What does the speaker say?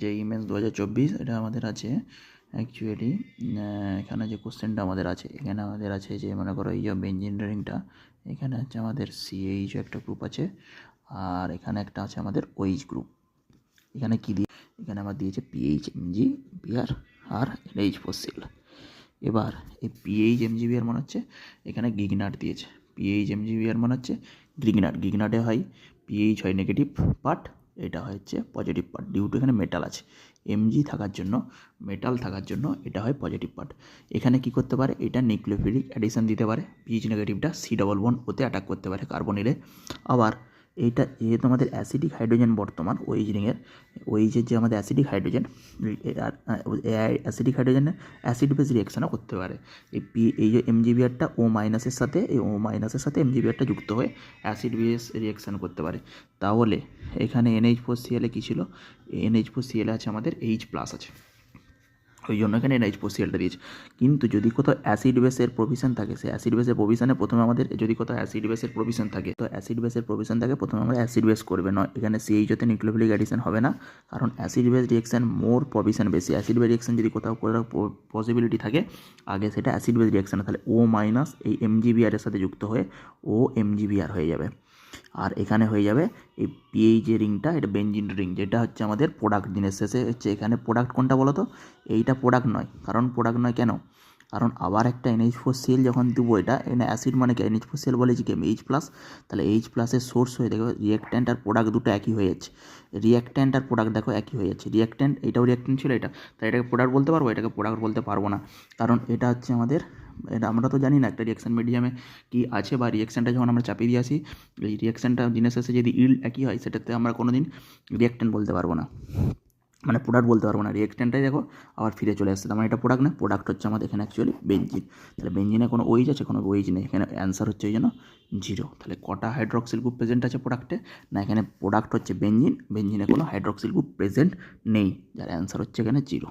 যেই মেন্স 2024 এটা আমাদের আছে অ্যাকচুয়ালি। এখানে যে কোশ্চেনটা আমাদের আছে, এখানে আমাদের আছে যে মনে করো এই যে ইঞ্জিনিয়ারিংটা, এখানে হচ্ছে আমাদের সিএইচ একটা গ্রুপ আছে, আর এখানে একটা আছে আমাদের ওইচ গ্রুপ। এখানে কী দিয়ে, এখানে আমার দিয়েছে পিএইচ এমজি বিআর আর এনএইচ ফসিল। এবার এই পিএইচ এমজিবিআর মনে হচ্ছে এখানে গিগনাট দিয়েছে। পিএইচ এমজিবিআর মনে হচ্ছে গিগনাটে হয় পিএইচ হয় নেগেটিভ পার্ট, এটা হচ্ছে পজিটিভ পার্ট ডিউ টু এখানে মেটাল আছে। এমজি থাকার জন্য, মেটাল থাকার জন্য এটা হয় পজিটিভ পার্ট। এখানে কি করতে পারে, এটা নিউক্লিওফিলিক অ্যাডিশন দিতে পারে, পিএইচ নেগেটিভটা সি ডবল বন্ড ওতে অ্যাটাক করতে পারে কার্বনিলে। আবার এইটা যেহেতু আমাদের অ্যাসিডিক হাইড্রোজেন বর্তমান ওইচ রিংয়ের, ওইচের যে আমাদের অ্যাসিডিক হাইড্রোজেন, আর অ্যাসিডিক হাইড্রোজেনে অ্যাসিড বেস রিয়াকশানও করতে পারে। এই যে এমজিবিআরটা ও মাইনাসের সাথে, এই ও মাইনাসের সাথে এমজিবিআরটা যুক্ত হয়ে অ্যাসিড বেস রিয়াকশান করতে পারে। তাহলে এখানে NH4Cl কী ছিল, NH4Cl আছে আমাদের H+ আছে, ওই জন্য এখানে NH4Clটা দিয়েছে। কিন্তু যদি কোথাও অ্যাসিড বেসের প্রভিশন থাকে, সে অ্যাসিড বেসের প্রভিশনে প্রথমে আমাদের, যদি কোথাও অ্যাসিড বেসের প্রভিশন থাকে, তো অ্যাসিড বেসের প্রভিশন থাকে প্রথমে আমরা অ্যাসিড বেস করবে নয়, এখানে CH তে নিউক্লিওফিলিক অ্যাডিশন হবে না, কারণ অ্যাসিড বেস রিয়াকশান মোর প্রভিশন বেশি। অ্যাসিড বেস রিয়াকশান যদি কোথাও পসিবিলিটি থাকে, আগে সেটা অ্যাসিড বেস রিয়াকশান, তাহলে ও মাইনাস এই এমজিবিআর এর সাথে যুক্ত হয়ে ও এমজিবিআর হয়ে যাবে। আর এখানে হয়ে যাবে এই পিএইচ যে রিংটা, এটা বেঞ্জিন রিং, যেটা হচ্ছে আমাদের প্রোডাক্ট। দিনের শেষে হচ্ছে এখানে প্রোডাক্ট কোনটা বলো তো, এইটা প্রোডাক্ট নয়। কারণ প্রোডাক্ট নয় কেন, কারণ আবার একটা NH4Cl যখন দেবো, এটা এখানে অ্যাসিড মানে কি, NH4Cl বলেছি কি H+, তাহলে H+-এর সোর্স হয়ে দেখবে রিঅ্যাক্ট্যান্ট আর প্রোডাক্ট দুটো একই হয়ে যাচ্ছে। রিঅ্যাক্ট্যান্ট আর প্রোডাক্ট দেখো একই হয়ে যাচ্ছে। রিঅ্যাক্ট্যান্ট, এটাও রিঅ্যাক্ট্যান্ট ছিল এটা, তাই এটাকে প্রোডাক্ট বলতে পারবো, এটাকে প্রোডাক্ট বলতে পারবো না। কারণ এটা হচ্ছে আমাদের, এটা আমরা তো জানি না একটা রিঅ্যাকশন মিডিয়ামে কী আছে, বা রিঅ্যাকশানটা যখন আমরা চাপিয়ে দিয়ে আসি, এই রিঅ্যাকশানটা দিনের শেষে যদি ইল্ড একই হয়, সেটাতে আমরা কোনো দিন রিঅ্যাক্ট্যান্ট বলতে পারবো না, মানে প্রোডাক্ট বলতে পারবো না। রিঅ্যাকট্যান্টটাই দেখো আবার ফিরে চলে আসছে, মানে এটা প্রোডাক্ট না, প্রোডাক্ট হচ্ছে আমাদের এখানে অ্যাকচুয়ালি বেঞ্জিন। তাহলে বেঞ্জিনে কোনো ওইচ আছে, কোনো ওইচ নেই, এখানে অ্যান্সার হচ্ছে ওই জন্য 0। তাহলে কটা হাইড্রক্সিল গ্রুপ প্রেজেন্ট আছে প্রোডাক্টে, না এখানে প্রোডাক্ট হচ্ছে বেঞ্জিন, বেঞ্জিনে কোনো হাইড্রক্সিল গ্রুপ প্রেজেন্ট নেই, যার অ্যান্সার হচ্ছে এখানে 0।